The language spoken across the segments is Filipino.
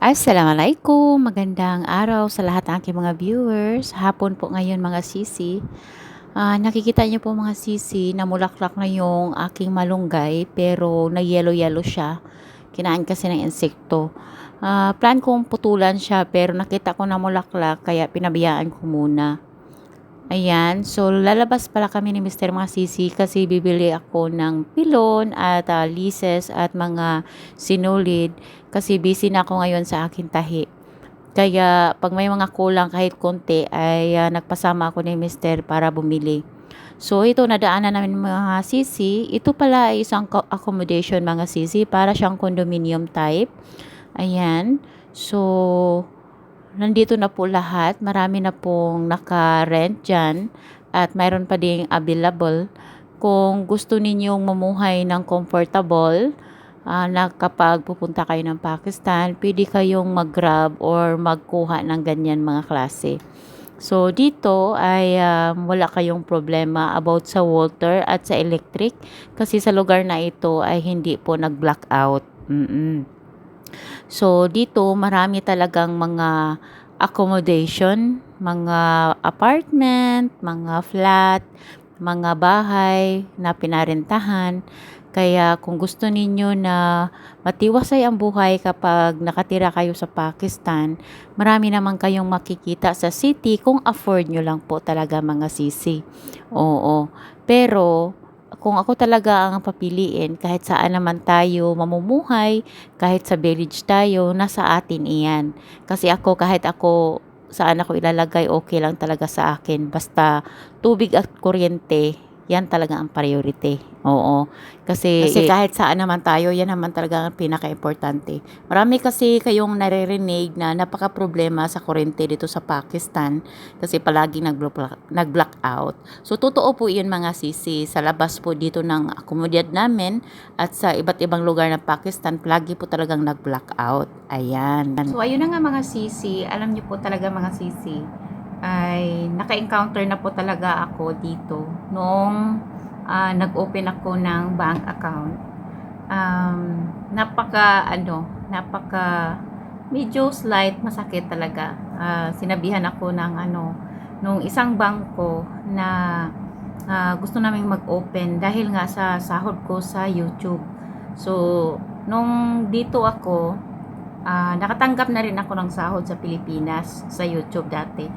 Assalamualaikum, magandang araw sa lahat ng aking mga viewers. Hapon po ngayon mga sisi. Nakikita niyo po mga sisi, namulaklak na yung aking malunggay pero na-yellow-yellow siya. Kinain kasi ng insekto. Plan kong putulan siya pero nakita ko na mulaklak kaya pinabayaan ko muna. Ayan, so lalabas pala kami ni Mr. mga sisi kasi bibili ako ng pilon at lises at mga sinulid kasi busy na ako ngayon sa aking tahi. Kaya pag may mga kulang kahit konti ay nagpasama ako ni Mr. para bumili. So ito nadaanan namin mga sisi. Ito pala ay isang accommodation mga sisi para siyang condominium type. Ayan. So nandito na po lahat. Marami na pong naka-rent dyan at mayroon pa ding available. Kung gusto ninyong mamuhay ng comfortable, na kapag pupunta kayo ng Pakistan, pwede kayong mag-grab or magkuha ng ganyan mga klase. So, dito ay wala kayong problema about sa water at sa electric kasi sa lugar na ito ay hindi po nag-blackout. So, dito marami talagang mga accommodation, mga apartment, mga flat, mga bahay na pinarentahan. Kaya kung gusto ninyo na matiwasay ang buhay kapag nakatira kayo sa Pakistan, marami naman kayong makikita sa city kung afford nyo lang po talaga mga sisi. Oo. Pero kung ako talaga ang papiliin, kahit saan naman tayo mamumuhay, kahit sa village tayo, nasa atin iyan. Kasi ako, kahit ako saan ako ilalagay, okay lang talaga sa akin. Basta tubig at kuryente, yan talaga ang priority. Oo. Kasi kahit saan naman tayo, yan naman talaga ang pinaka-importante. Marami kasi kayong naririnig na napaka-problema sa kuryente dito sa Pakistan kasi palagi nag-blackout. So, totoo po yun mga sisi. Sa labas po dito ng komunidad namin at sa iba't ibang lugar ng Pakistan, palagi po talagang nag-blackout. Ayan. So, ayun na nga mga sisi. Alam niyo po talaga mga sisi, ay naka-encounter na po talaga ako dito noong nag-open ako ng bank account. Napaka medyo slight masakit talaga. Sinabihan ako ng nung isang bangko na gusto naming mag-open dahil nga sa sahod ko sa YouTube. So, nung dito ako, nakatanggap na rin ako ng sahod sa Pilipinas sa YouTube dati.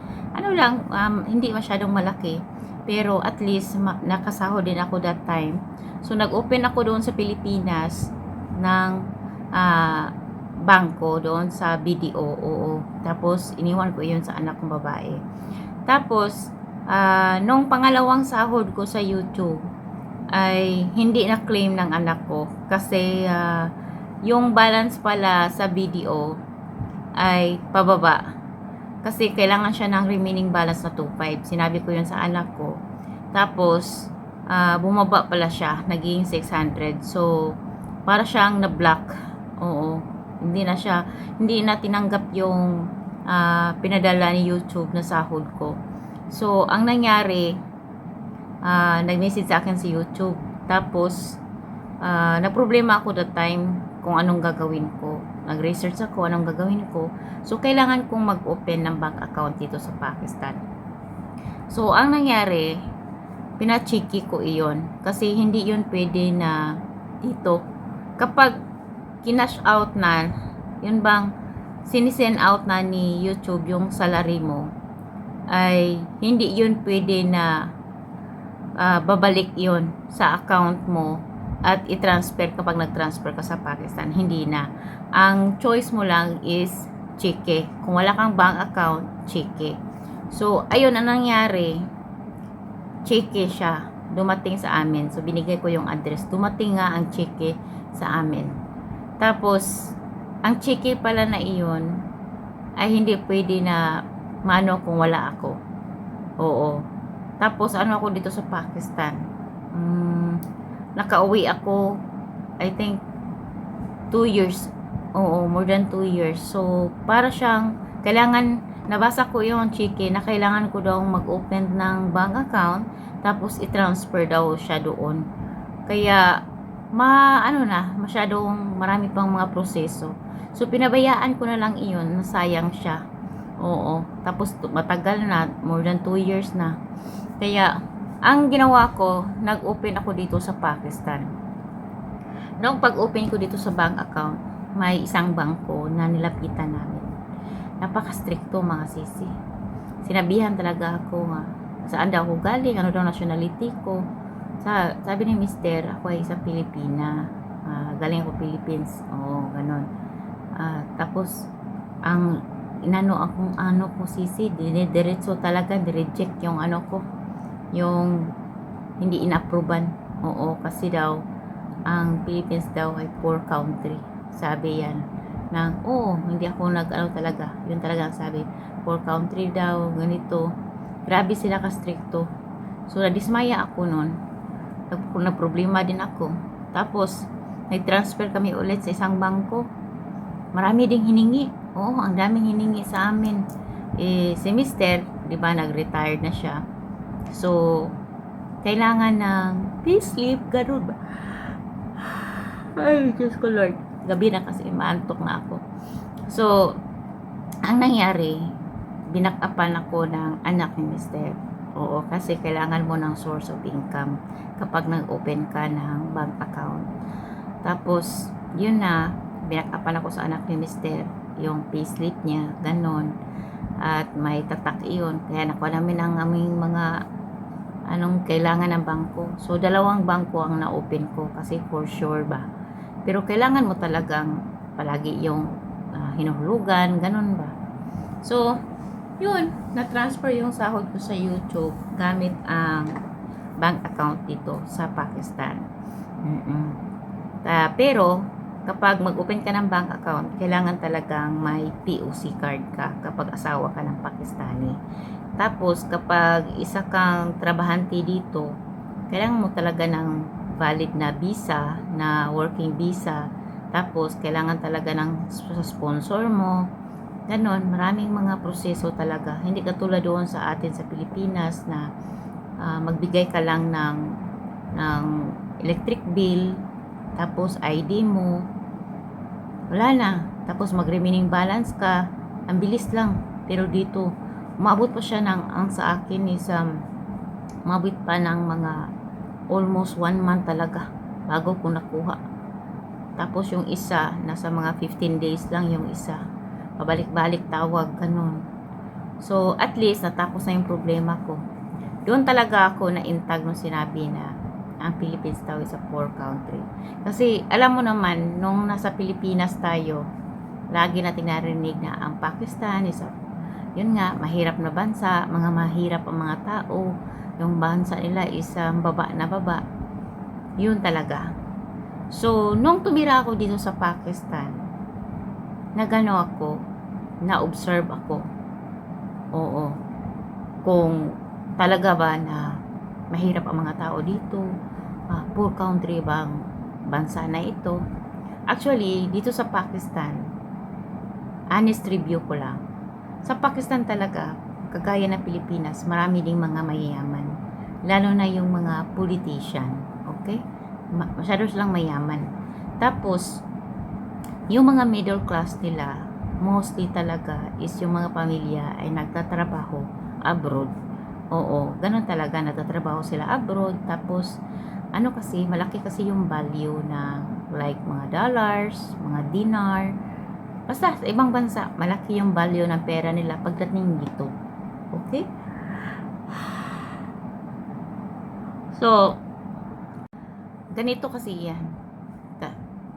Hindi masyadong malaki. Pero at least nakasahod din ako that time. So nag-open ako doon sa Pilipinas ng bangko doon sa BDO. Oo. Tapos iniwan ko 'yun sa anak kong babae. Tapos nung pangalawang sahod ko sa YouTube ay hindi na claim ng anak ko kasi yung balance pala sa BDO ay pababa. Kasi kailangan siya ng remaining balance na 2.5. Sinabi ko yun sa anak ko. Tapos, bumaba pala siya. Naging 600. So, para siyang na-block. Oo. Hindi na tinanggap yung pinadala ni YouTube na sahod ko. So, ang nangyari, nag-message sa akin si YouTube. Tapos, nagproblema ako that time kung anong gagawin ko. Nag-research ako anong gagawin ko. So, kailangan kong mag-open ng bank account dito sa Pakistan. So, ang nangyari, pinachiki ko iyon. Kasi hindi yun pwede na dito. Kapag kinash out na, yun bang sinisend out na ni YouTube yung salary mo, ay hindi yun pwede na babalik yun sa account mo at i-transfer kapag nag-transfer ka sa Pakistan. Hindi na. Ang choice mo lang is cheque. Kung wala kang bank account, cheque. So, ayun ang nangyari. Cheque siya. Dumating sa amin. So, binigay ko yung address. Dumating nga ang cheque sa amin. Tapos, ang cheque pala na iyon ay hindi pwede na maano kung wala ako. Oo. Tapos, ako dito sa Pakistan. Nakauwi ako, I think, 2 years. Oo, more than 2 years. So, para siyang, nabasa ko yung chiki na kailangan ko daw mag-open ng bank account, tapos i-transfer daw siya doon. Kaya, ano na, masyadong marami pang mga proseso. So, pinabayaan ko na lang iyon, nasayang siya. Oo. Tapos, matagal na, more than 2 years na. Kaya, ang ginawa ko, nag-open ako dito sa Pakistan. Noong pag-open ko dito sa bank account, may isang bangko na nilapitan namin. Napaka-stricto mga sisi. Sinabihan talaga ako nga, saan daw ako galing, ano daw nationality ko. Sabi ni Mister, ako ay sa Pilipina. Galing ako Philippines. Oo, ganun. Tapos, ang inano akong ano ko sisi, diretso talaga, direject yung ano ko. Yung hindi inapprovean. Oo, kasi daw, ang Philippines daw ay poor country. Sabi yan. Hindi ako nag-ano talaga. Yun talaga ang sabi. Poor country daw, ganito. Grabe sila ka-stricto. So, nadismaya ako nun. Nagproblema din ako. Tapos, nag-transfer kami ulit sa isang bangko. Marami ding hiningi. Oo, ang daming hiningi sa amin. Si Mister, di ba, nag-retired na siya. So, kailangan ng payslip, ganun ba? Ay, Diyos ko Lord. Gabi na kasi, maantok na ako. So, ang nangyari, binakapan ako ng anak ni Mister. Oo, kasi kailangan mo ng source of income kapag nag-open ka ng bank account. Tapos, yun na, binakapan ako sa anak ni Mister, yung payslip niya, ganon. At may tatak iyon. Kaya nakuha namin ang aming mga anong kailangan ng bangko. So, 2 bangko ang na-open ko kasi for sure ba. Pero kailangan mo talagang palagi yung hinuhulugan, ganon ba. So, yun, na-transfer yung sahod ko sa YouTube gamit ang bank account dito sa Pakistan. Pero, kapag mag-open ka ng bank account, kailangan talagang may POC card ka kapag asawa ka ng Pakistani. Tapos, kapag isa kang trabahante dito, kailangan mo talaga ng valid na visa, na working visa. Tapos, kailangan talaga ng sponsor mo. Ganon, maraming mga proseso talaga. Hindi katulad doon sa atin sa Pilipinas na magbigay ka lang ng electric bill, tapos ID mo, wala na. Tapos mag-remaining balance ka, ang bilis lang. Pero dito, umabot pa siya ang sa akin is umabot pa ng mga almost 1 month talaga bago ko nakuha. Tapos yung isa, nasa mga 15 days lang yung isa. Pabalik-balik tawag, ganun. So, at least, natapos na yung problema ko. Doon talaga ako na-intag nung sinabi na ang Philippines daw is a poor country. Kasi, alam mo naman, nung nasa Pilipinas tayo, lagi natin narinig na ang Pakistan is yun nga, mahirap na bansa, mga mahirap ang mga tao, yung bansa nila is baba na baba. Yun talaga. So, nung tumira ako dito sa Pakistan, nagano ako, na-observe ako. Oo. Kung talaga ba na mahirap ang mga tao dito, poor country bang bansa na ito. Actually, dito sa Pakistan, honest review ko lang. Sa Pakistan talaga, kagaya ng Pilipinas, marami ding mga mayayaman. Lalo na yung mga politician. Okay? Masyado silang mayaman. Tapos, yung mga middle class nila, mostly talaga is yung mga pamilya ay nagtatrabaho abroad. Oo, ganun talaga, nagtatrabaho sila abroad. Tapos, kasi, malaki kasi yung value na like mga dollars, mga dinar. Basta, sa ibang bansa, malaki yung value ng pera nila pagdating dito. Okay? So, ganito kasi yan.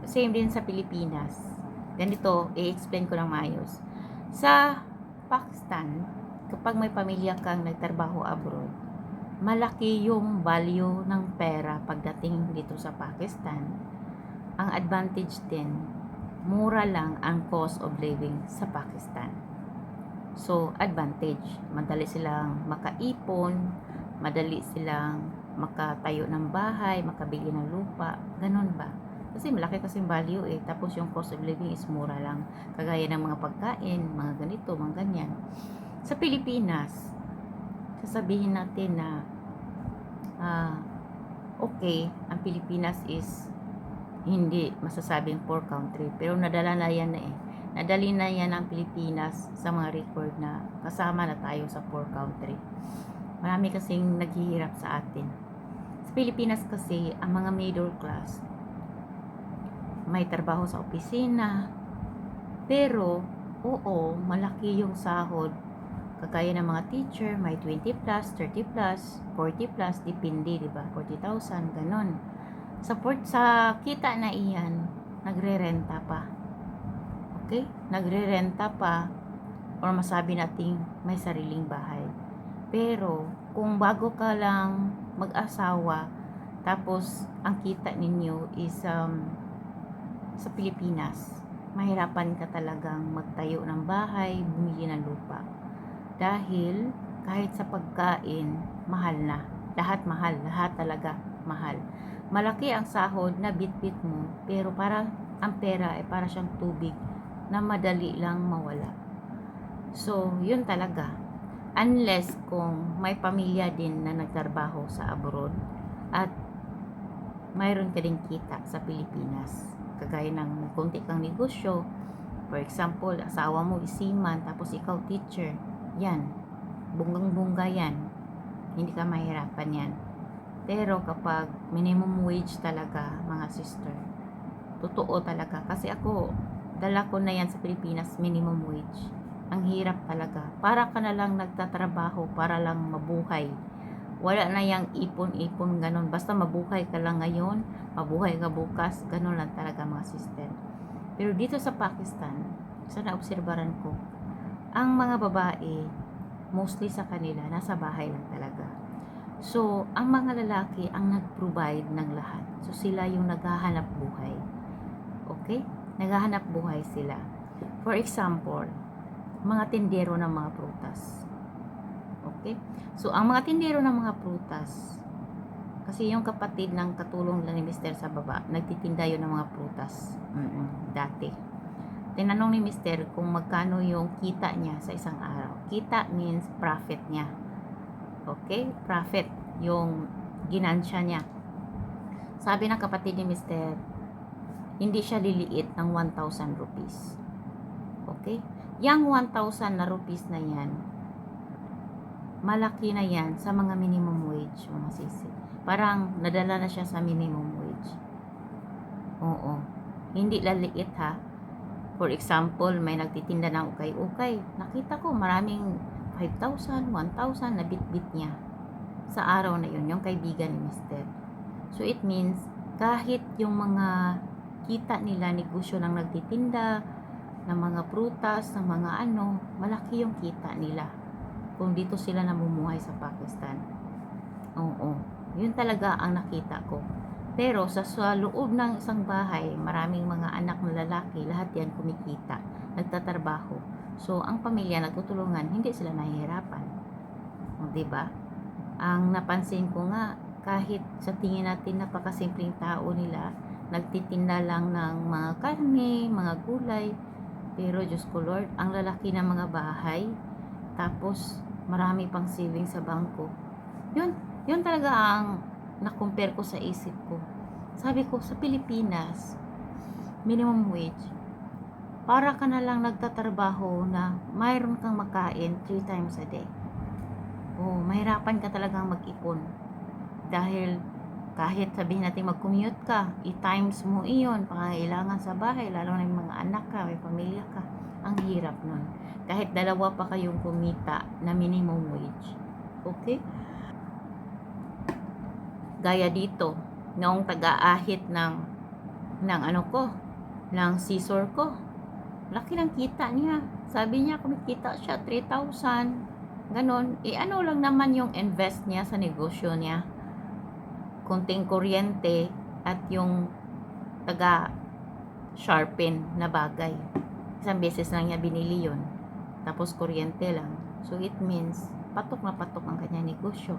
Same din sa Pilipinas. Ganito, i-explain ko lang maayos. Sa Pakistan, kapag may pamilya kang nagtrabaho abroad, malaki yung value ng pera pagdating dito sa Pakistan. Ang advantage din, mura lang ang cost of living sa Pakistan. So, advantage. Madali silang makaipon, madali silang makatayo ng bahay, makabili ng lupa, ganun ba? Kasi malaki kasing value tapos yung cost of living is mura lang. Kagaya ng mga pagkain, mga ganito, mga ganyan. Sa Pilipinas, sasabihin natin na okay, ang Pilipinas is hindi masasabing poor country, pero nadala na yan na nadali na yan ang Pilipinas sa mga record na kasama na tayo sa poor country. Marami kasing naghihirap sa atin. Sa Pilipinas kasi, ang mga middle class may trabaho sa opisina, pero oo, malaki yung sahod. Kagaya ng mga teacher, may 20 plus, 30 plus, 40 plus, depende, di ba? 40,000, ganon. Sa kita na iyan, nagre-renta pa. Okay? Nagre-renta pa, or masabi nating may sariling bahay. Pero, kung bago ka lang mag-asawa, tapos ang kita ninyo is sa Pilipinas, mahirapan ka talagang magtayo ng bahay, bumili ng lupa. Dahil kahit sa pagkain, mahal na. Lahat mahal, lahat talaga mahal. Malaki ang sahod na bit-bit mo, pero para ang pera ay para siyang tubig na madali lang mawala. So, yun talaga. Unless kung may pamilya din na nagtrabaho sa abroad at mayroon ka din kita sa Pilipinas. Kagaya ng may konti kang negosyo, for example, asawa mo isiman, tapos ikaw teacher, yan, bunggang-bungga yan, hindi ka mahirapan yan. Pero kapag minimum wage talaga, mga sister, totoo talaga, kasi ako, dala ko na yan sa Pilipinas, minimum wage. Ang hirap talaga, para ka na lang nagtatrabaho para lang mabuhay. Wala na yang ipon-ipon ganon. Basta mabuhay ka lang ngayon, mabuhay ka bukas, ganon lang talaga mga sister. Pero dito sa Pakistan, sa naobserbaran ko, ang mga babae, mostly sa kanila, nasa bahay lang talaga. So, ang mga lalaki ang nag-provide ng lahat. So, sila yung naghahanap buhay. Okay? Naghahanap buhay sila. For example, mga tindero ng mga prutas. Okay? So, ang mga tindero ng mga prutas, kasi yung kapatid ng katulong lang ni Mr. sa baba, nagtitinda yun ng mga prutas. Dati. Tinanong ni Mr. kung magkano yung kita niya sa isang araw. Kita means profit niya. Okay? Profit. Yung ginansya niya. Sabi ng kapatid ni Mr., hindi siya liliit ng 1,000 rupees. Okay? Yang 1,000 na rupees na yan, malaki na yan sa mga minimum wage, mga sisi. Parang nadala na siya sa minimum wage. Oo. Hindi laliit ha. For example, may nagtitinda ng ukay-ukay. Nakita ko maraming 5,000, 1,000 na bit-bit niya sa araw na yun, yung kaibigan ni Mr. So it means, kahit yung mga kita nila, negosyo ng nagtitinda, ng mga prutas, ng mga malaki yung kita nila kung dito sila namumuhay sa Pakistan. Oo. Yun talaga ang nakita ko. Pero sa loob ng isang bahay, maraming mga anak na lalaki, lahat yan kumikita, nagtatrabaho. So, ang pamilya nagtutulungan, hindi sila nahihirapan. O, diba? Ang napansin ko nga, kahit sa tingin natin napakasimpleng tao nila, nagtitinda lang ng mga karne, mga gulay, pero Diyos ko Lord, ang lalaki ng mga bahay, tapos marami pang savings sa bangko. Yun talaga ang na-compare ko sa isip ko. Sabi ko, sa Pilipinas, minimum wage, para ka na lang nagtatrabaho na mayroon kang makain 3 times a day. Oh, mahirapan ka talagang mag-ipon. Dahil kahit sabihin natin mag-commute ka, i-times mo iyon, pangangailangan sa bahay, lalo na yung mga anak ka, may pamilya ka. Ang hirap nun. Kahit dalawa pa kayong kumita na minimum wage. Okay? Gaya dito, noong taga-ahit ng scissor ko. Laki ng kita niya. Sabi niya, kumikita siya 3,000. Ganon. Ano lang naman yung invest niya sa negosyo niya. Kunting kuryente at yung taga-sharpen na bagay. Isang beses lang niya binili yun. Tapos kuryente lang. So it means, patok na patok ang kanyang negosyo.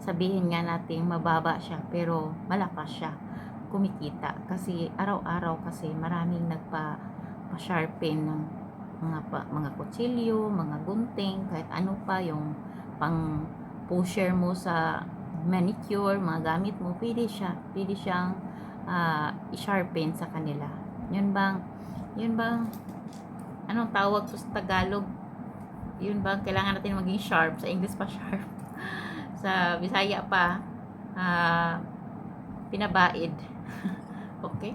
Sabihin nga natin mababa siya, pero malakas siya. Kumikita. Kasi araw-araw kasi maraming nagpa-sharpen ng mga kutsilyo, mga gunting, kahit ano pa, yung pang pusher mo sa manicure, mga gamit mo, pwede siyang i-sharpen sa kanila. Yun bang, anong tawag sa Tagalog? Yun bang kailangan natin maging sharp? Sa English pa sharp. Sa Bisaya pa, pinabaid. Okay?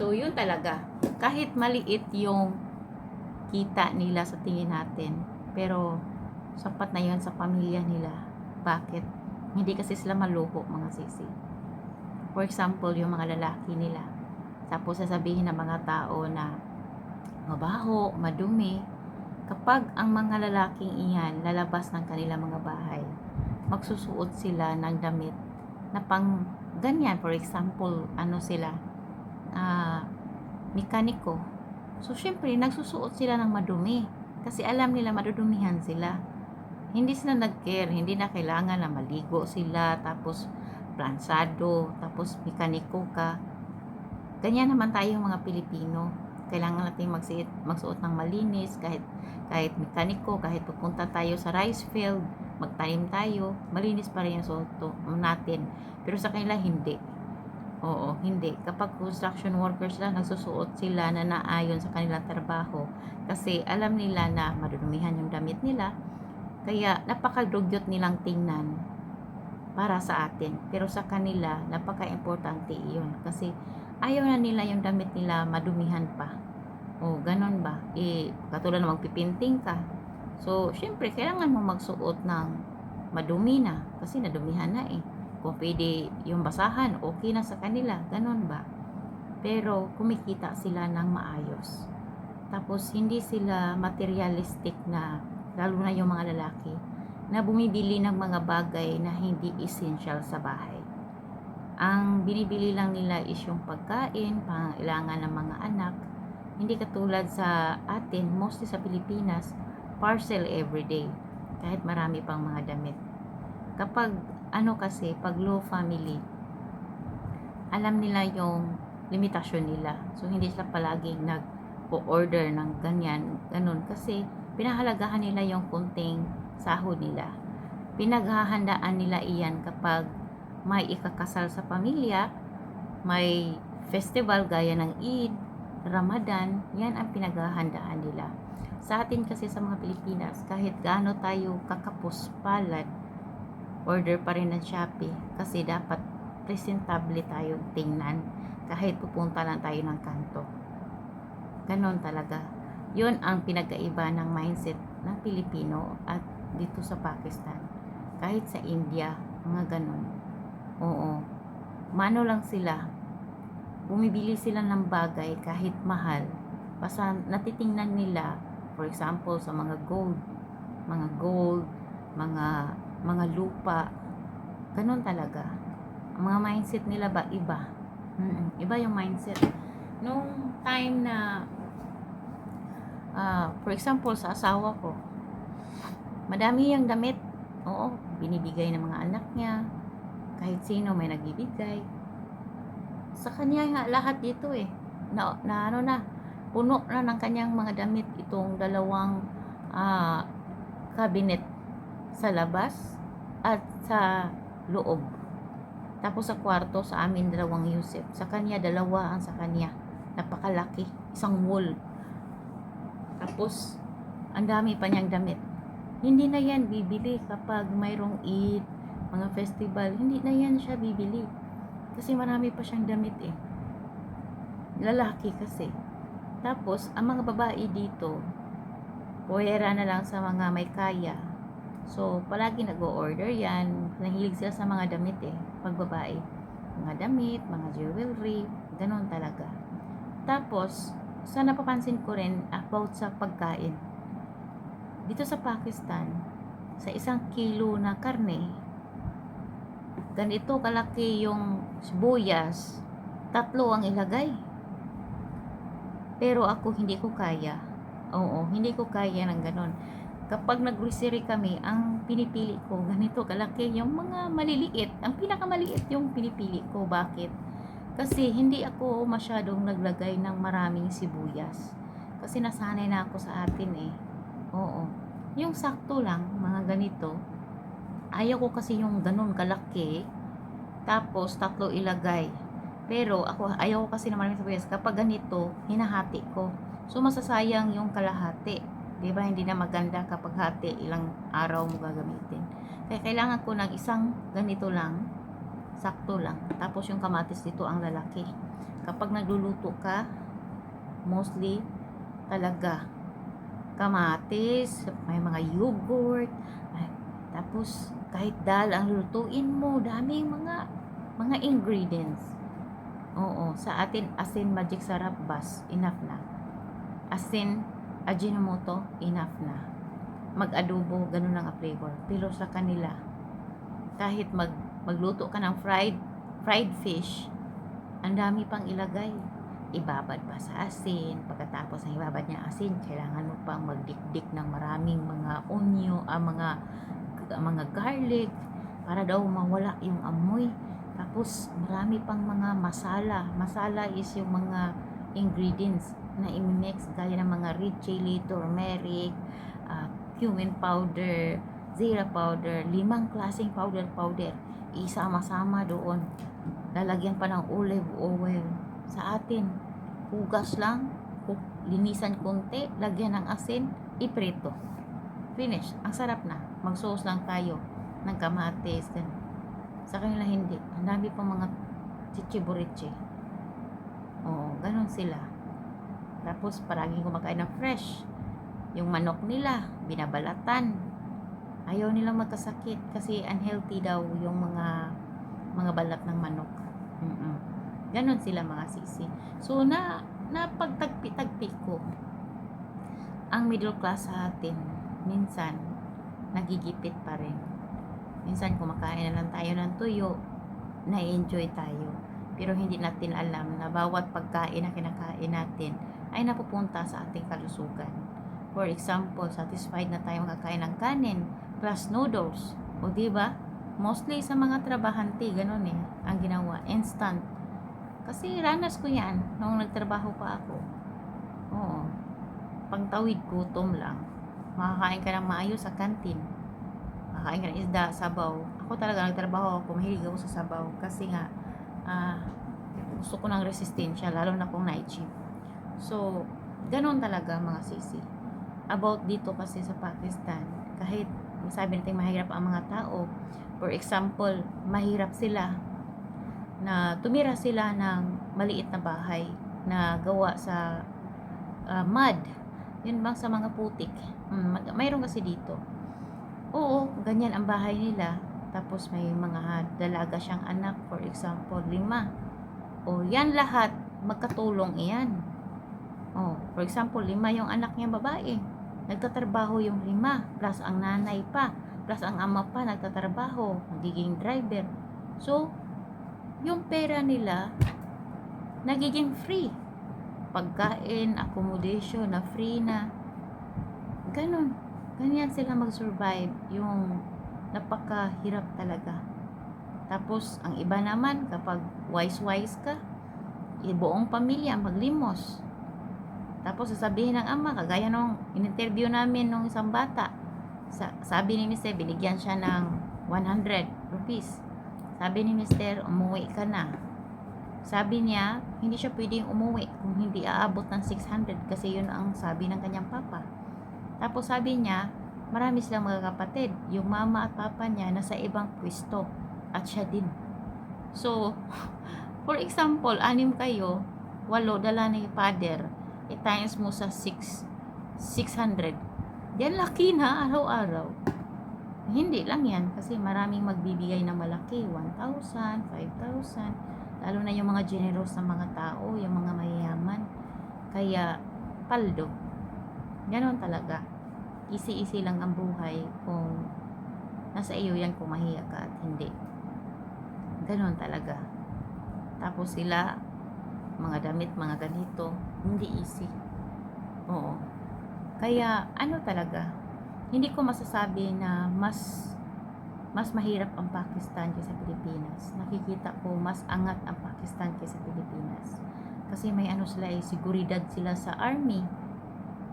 So, yun talaga. Kahit maliit yung kita nila sa tingin natin, pero sapat na yun sa pamilya nila. Bakit? Hindi kasi sila maluho, mga sisi. For example, yung mga lalaki nila. Tapos sasabihin ng mga tao na mabaho, madumi. Kapag ang mga lalaking iyan lalabas ng kanilang mga bahay, magsusuot sila ng damit na pang ganyan. For example, ano sila? Mekaniko. So, syempre, nagsusuot sila ng madumi. Kasi alam nila madudumihan sila. Hindi sila nag-care. Hindi na kailangan na maligo sila. Tapos, plansado. Tapos, mekaniko ka. Ganyan naman tayo mga Pilipino. Kailangan natin magsuot ng malinis. Kahit mekaniko, kahit pupunta tayo sa rice field, magtanim tayo, malinis pa rin yung suot natin. Pero sa kanila, hindi. Oo, hindi. Kapag construction workers lang, nagsusuot sila na naayon sa kanilang trabaho kasi alam nila na madudumihan yung damit nila. Kaya napakadugyot nilang tingnan para sa atin. Pero sa kanila, napaka-importante iyon kasi ayaw na nila yung damit nila madumihan pa. O, ganun ba? Katulad na magpipinting ka. So, syempre, kailangan mo magsuot ng madumi na kasi nadumihan na eh. Kung pwede yung basahan, okay na sa kanila. Ganon ba? Pero kumikita sila ng maayos. Tapos hindi sila materialistic na, lalo na yung mga lalaki, na bumibili ng mga bagay na hindi essential sa bahay. Ang binibili lang nila is yung pagkain, pangailangan ng mga anak. Hindi katulad sa atin, mostly sa Pilipinas, parcel everyday. Kahit marami pang mga damit. Kapag kasi, pag low family, alam nila yung limitasyon nila. So, hindi sila palaging nag-order ng ganun. Kasi, pinahalagahan nila yung kunting sahod nila. Pinaghahandaan nila iyan kapag may ikakasal sa pamilya, may festival gaya ng Eid, Ramadan, yan ang pinaghahandaan nila. Sa atin kasi sa mga Pilipinas, kahit gaano tayo kakapos palad, order pa rin ng Shopee kasi dapat presentable tayo tingnan kahit pupunta lang tayo ng kanto. Ganon talaga. Yun ang pinagkaiba ng mindset ng Pilipino at dito sa Pakistan. Kahit sa India, mga ganon. Oo. Mano lang sila. Bumibili sila ng bagay kahit mahal. Basta natitingnan nila, for example, sa mga gold, mga lupa, ganun talaga. Ang mga mindset nila ba iba? Iba yung mindset. Nung time na for example sa asawa ko, madami yung damit. Oo, binibigay ng mga anak niya. Kahit sino may nagbibigay. Sa kanya nga lahat dito eh. Puno na ng kanyang mga damit itong dalawang cabinet sa labas at sa loob. Tapos sa kwarto, sa amin dalawang Yusef. Sa kanya, dalawa ang sa kanya. Napakalaki. Isang wall. Tapos, ang dami pa niyang damit. Hindi na yan bibili kapag mayroong Eid, mga festival. Hindi na yan siya bibili. Kasi marami pa siyang damit eh. Lalaki kasi. Tapos, ang mga babae dito, puwera na lang sa mga may kaya. So, palagi nag-o-order yan. Nahilig sila sa mga damit eh. Pag babae. Mga damit, mga jewelry, ganun talaga. Tapos, sa napapansin ko rin about sa pagkain. Dito sa Pakistan, sa 1 kilo na karne, ganito kalaki yung sibuyas, 3 ang ilagay. Pero ako hindi ko kaya. Oo, hindi ko kaya ng ganon. Kapag nag-grocery kami, ang pinipili ko, ganito kalaki, yung mga maliliit. Ang pinakamaliit yung pinipili ko. Bakit? Kasi hindi ako masyadong naglagay ng maraming sibuyas. Kasi nasanay na ako sa atin eh. Oo. Yung sakto lang, mga ganito. Ayaw ko kasi yung ganon kalaki. Tapos, 3 ilagay. Pero ako, ayaw ko kasi na maraming sabayan. Kapag ganito, hinahati ko. So, masasayang yung kalahati. Di ba? Hindi na maganda kapag hati, ilang araw mo gagamitin. Kaya kailangan ko ng isang ganito lang, sakto lang. Tapos yung kamatis dito ang lalaki. Kapag nagluluto ka, mostly talaga kamatis, may mga yogurt, tapos kahit dal ang lulutuin mo, daming mga ingredients. Oo, sa atin asin magic sarap bas, enough na. Asin Ajinomoto, enough na. Mag-adobo, ganun lang ang flavor. Pero sa kanila, kahit magluto ka ng fried fish, ang dami pang ilagay. Ibabad pa sa asin. Pagkatapos ng ibabad niya asin, kailangan mo pang magdikdik ng maraming mga mga garlic para daw mawala yung amoy. Tapos marami pang mga masala. Masala is yung mga ingredients na i-mix gaya ng mga red chili, turmeric, cumin powder, zira powder, 5 klaseng powder. Isama-sama doon. Lalagyan pa ng olive oil. Sa atin, hugas lang, linisan konti, lagyan ng asin, iprito. Finish. Ang sarap na. Mag-sauce lang tayo ng kamatis. Sa kanila hindi. Ang dami pang mga chichiburichi. Oo, ganun sila. Tapos paraging kumakain ng fresh. Yung manok nila, binabalatan. Ayaw nilang magkasakit kasi unhealthy daw yung mga balat ng manok. Ganon sila mga sisi. So, napagtagpi-tagpi ko. Ang middle class sa atin, minsan, nagigipit pa rin. Minsan, kumakain na lang tayo ng tuyo, na-enjoy tayo. Pero hindi natin alam na bawat pagkain na kinakain natin ay napupunta sa ating kalusugan. For example, satisfied na tayo makakain ng kanin plus noodles. O diba? Mostly sa mga trabahante, ganun ang ginawa. Instant. Kasi ranas ko yan nung nagtrabaho pa ako. Oo. Pangtawid, gutom lang. Makakain ka ng maayos sa kantin. Makakain ka ng isda, sabaw. Ako talaga nagtrabaho ako, mahilig ako sa sabaw. Kasi nga, gusto ko ng resistensya, lalo na kung night shift. So, ganun talaga mga sisi. About dito kasi sa Pakistan, kahit sabi natin mahirap ang mga tao, for example, mahirap sila na tumira sila ng maliit na bahay na gawa sa mud. Yun bang sa mga putik. Mayroon kasi dito. Oo, ganyan ang bahay nila. Tapos may mga dalaga siyang anak, for example, 5. O, yan lahat, magkatulong iyan. O, for example, 5 yung anak niya babae. Nagtatrabaho yung 5, plus ang nanay pa, plus ang ama pa nagtatrabaho, nagiging driver. So, yung pera nila, nagiging free. Pagkain, accommodation, na free na. Ganon. Ganyan sila mag-survive. Yung napakahirap talaga. Tapos, ang iba naman, kapag wise ka, buong pamilya maglimos. Tapos, sasabihin ng ama, kagaya nung in-interview namin nung isang bata, sabi ni Mr. binigyan siya ng 100 rupees. Sabi ni Mr. umuwi ka na. Sabi niya, hindi siya pwedeng umuwi kung hindi aabot ng 600 kasi yun ang sabi ng kanyang papa. Tapos sabi niya, marami silang mga kapatid. Yung mama at papa niya nasa ibang pwesto at siya din. So, for example, 6 kayo, 8 dala ni father, i-times mo sa 600. Yan laki na araw-araw. Hindi lang yan kasi maraming magbibigay ng malaki, 1,000, 5,000. Lalo na yung mga generous na mga tao, yung mga mayayaman. Kaya, paldo. Ganon talaga. Easy-easy lang ang buhay kung nasa iyo yan kung mahiya ka at hindi. Ganon talaga. Tapos sila, mga damit, mga ganito, hindi easy. Oo. Kaya, ano talaga, hindi ko masasabi na mas mahirap ang Pakistan kaysa Pilipinas. Nakikita ko mas angat ang Pakistan kaysa Pilipinas. Kasi may sila seguridad sila sa army.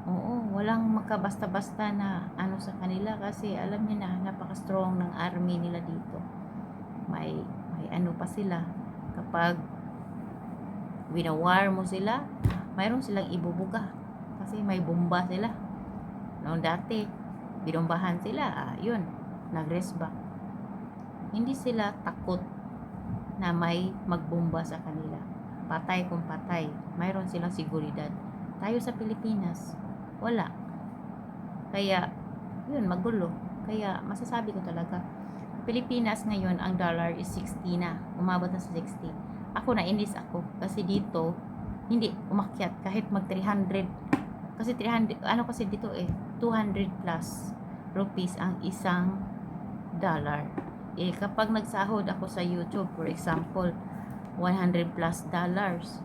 Oo, walang makabasta-basta na sa kanila kasi alam niyo na napaka-strong ng army nila dito. May pa sila kapag winawar mo sila, mayroon silang ibubuga. Kasi may bomba sila. Noong dati, binumbahan sila, yun, nag-rest back. Hindi sila takot na may magbomba sa kanila. Patay kung patay, mayroon silang seguridad. Tayo sa Pilipinas, wala. Kaya, yun, magulo. Kaya, masasabi ko talaga, Pilipinas ngayon, ang dollar is 60 na. Umabot na sa 60. Ako, nainis ako. Kasi dito, hindi umakyat kahit mag 300. Kasi 300, ano kasi dito 200 plus rupees ang isang dollar. Kapag nagsahod ako sa YouTube, for example, 100 plus dollars.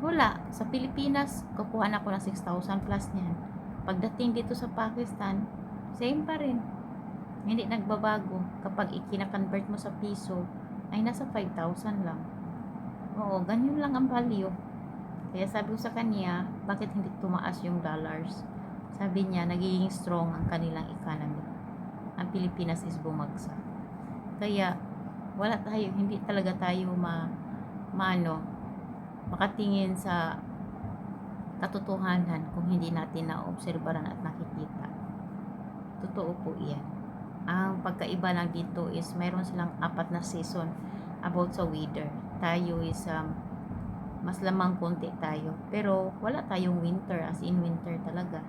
Wala. Sa Pilipinas, kukuha ako ng 6,000 plus niyan. Pagdating dito sa Pakistan, same pa rin. Hindi nagbabago. Kapag ikina-convert mo sa piso, ay nasa 5,000 lang. Oo, ganyan lang ang value. Kaya sabi ko sa kanya, bakit hindi tumaas yung dollars? Sabi niya, nagiging strong ang kanilang economy. Ang Pilipinas is bumagsak. Kaya, wala tayo, hindi talaga tayo makatingin sa katotohanan kung hindi natin naobserbaran at nakikita. Totoo po yan. Ang pagkaiba lang dito is mayroon silang 4 na season about sa weather. Tayo is mas lamang konti tayo. Pero wala tayong winter, as in winter talaga.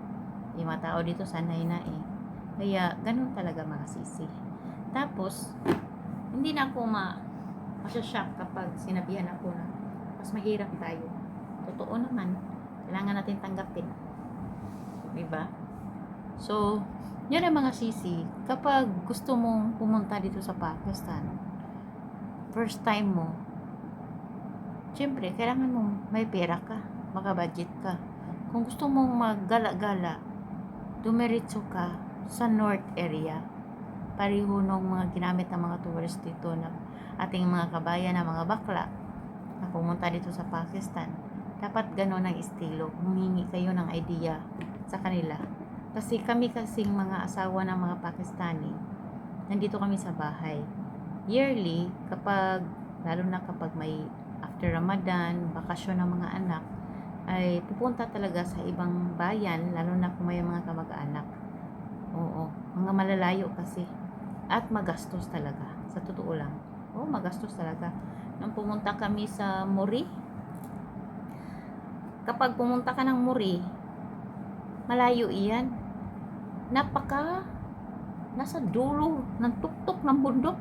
Yung mga tao dito sanay na Kaya ganun talaga mga sisi. Tapos, hindi na ako masashock kapag sinabihan ako na mas mahirap tayo. Totoo naman. Kailangan natin tanggapin. Diba? So, yun ang mga sisi. Kapag gusto mong pumunta dito sa Pakistan, first time mo, syempre, kailangan mong may pera ka, makabudget ka. Kung gusto mong maggala-gala, dumiretso ka sa north area. Pareho nung mga ginamit ng mga tourist dito na ating mga kabayan na mga bakla na pumunta dito sa Pakistan. Dapat gano'n ang estilo. Humingi kayo ng idea sa kanila. Kasi kami kasing mga asawa ng mga Pakistani, nandito kami sa bahay. Yearly, lalo na kapag may after Ramadan, bakasyon ng mga anak, ay pupunta talaga sa ibang bayan, lalo na kung may mga kamag-anak. Oo, mga malalayo kasi. At magastos talaga, sa totoo lang. Oo, magastos talaga. Nung pumunta kami sa Muri, kapag pumunta ka ng Muri, malayo iyan. Nasa dulo ng tuktok ng bundok.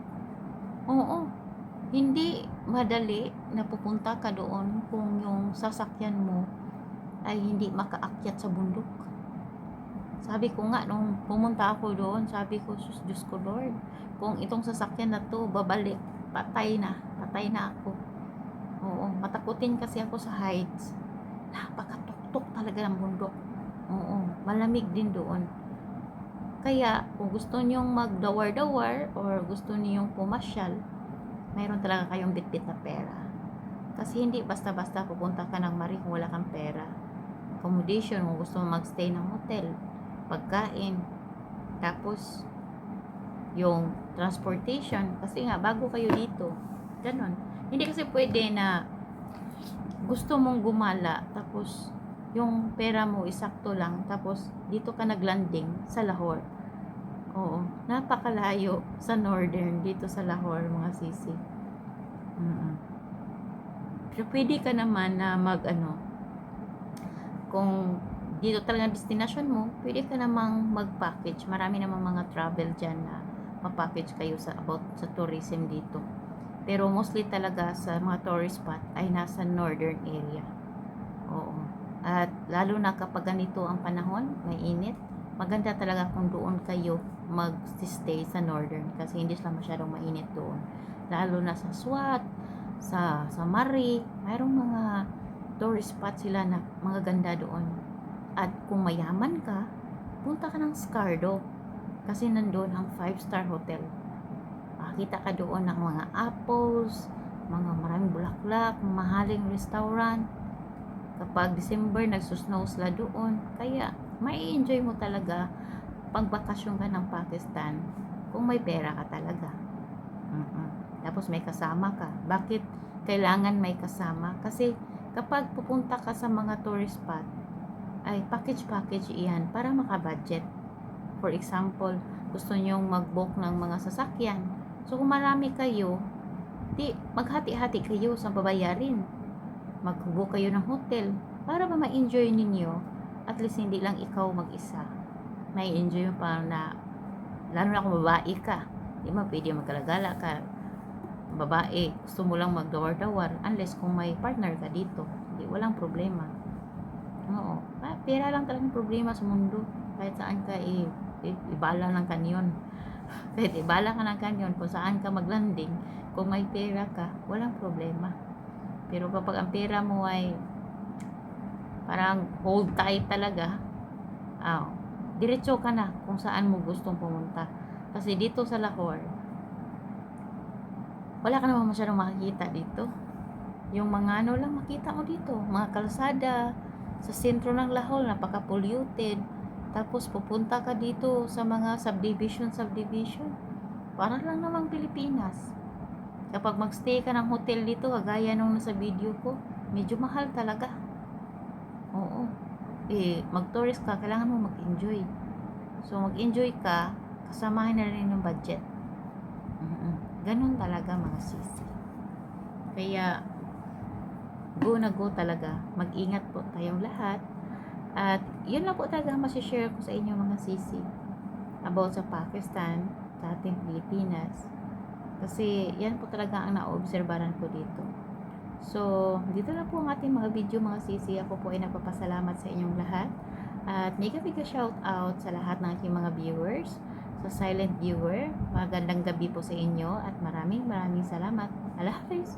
Oo, hindi madali na pupunta ka doon kung yung sasakyan mo ay hindi makaakyat sa bundok. Sabi ko nga, nung pumunta ako doon, sabi ko, Diyos ko Lord, kung itong sasakyan na to babalik, patay na ako. Oo, matakutin kasi ako sa heights. Napakatuktok talaga ng bundok. Oo, malamig din doon. Kaya, kung gusto nyong magdawar-dawar or gusto niyong pumasyal, mayroon talaga kayong bitbit na pera. Kasi hindi basta-basta pupunta ka ng Mari kung wala kang pera. Accommodation, kung gusto mo magstay ng hotel, pagkain, tapos yung transportation, kasi nga bago kayo dito, ganon. Hindi kasi pwede na gusto mong gumala, tapos yung pera mo isakto lang, tapos dito ka naglanding sa Lahore. Oo, napakalayo sa northern dito sa Lahore, mga sisi. Pero pwede ka naman na kung dito talagang destination mo, pwede ka namang mag-package. Marami namang mga travel dyan na ma-package kayo about sa tourism dito. Pero mostly talaga sa mga tourist spot ay nasa northern area. Oo. At lalo na kapag ganito ang panahon, may init, maganda talaga kung doon kayo mag-stay sa northern kasi hindi sila masyadong mainit doon. Lalo na sa Swat, sa Mari, mayroong mga tourist spot sila na mga ganda doon. At kung mayaman ka, punta ka ng Scardo kasi nandoon ang 5-star hotel. Makikita ka doon ng mga apples, mga maraming bulaklak, mahaling restaurant. Kapag December, nagsusnow sila doon. Kaya, may enjoy mo talaga pagbakasyon ka ng Pakistan kung may pera ka talaga. Tapos may kasama ka. Bakit kailangan may kasama? Kasi kapag pupunta ka sa mga tourist spot, ay package iyan para makabudget. For example, gusto nyong mag-book ng mga sasakyan. So, kung marami kayo, di maghati-hati kayo sa babayarin. Mag-book kayo ng hotel para ba ma-enjoy ninyo. At least hindi lang ikaw mag-isa. May enjoy mo pa na, lalo na kung babae ka. Di ba, pwede magkalagala ka. Babae, gusto mo lang magdawar-dawar. Unless kung may partner ka dito. Di, walang problema. Oo. Pera lang talagang problema sa mundo. Kahit saan ka ibala ng kanyon. Kahit ibala ka ng kanyon, kung saan ka maglanding, kung may pera ka, walang problema. Pero kapag ang pera mo ay parang hold tight talaga, diretso ka na kung saan mo gustong pumunta. Kasi dito sa Lahore, wala ka naman masyadong makikita dito. Yung mga ano lang makita mo dito, mga kalsada, sa sentro ng Lahore, napaka-polluted. Tapos pupunta ka dito sa mga subdivision. Parang lang namang Pilipinas. Kapag magstay ka ng hotel dito, kagaya nung nasa video ko, medyo mahal talaga. Oo. Mag-tourist ka, kailangan mo mag-enjoy. So, mag-enjoy ka, kasamahin na rin yung budget. Ganun talaga mga sisi. Kaya, go na go talaga. Mag-ingat po tayong lahat. At yun lang po talaga masishare ko sa inyo mga sisi about sa Pakistan, sa ating Pilipinas. Kasi yan po talaga ang naobserbaran ko dito. So, dito na po ang ating mga video mga sisi. Ako po ay nagpapasalamat sa inyong lahat. At mega shout out sa lahat ng aking mga viewers. Sa silent viewer, magandang gabi po sa inyo at maraming salamat. Allah Hafiz!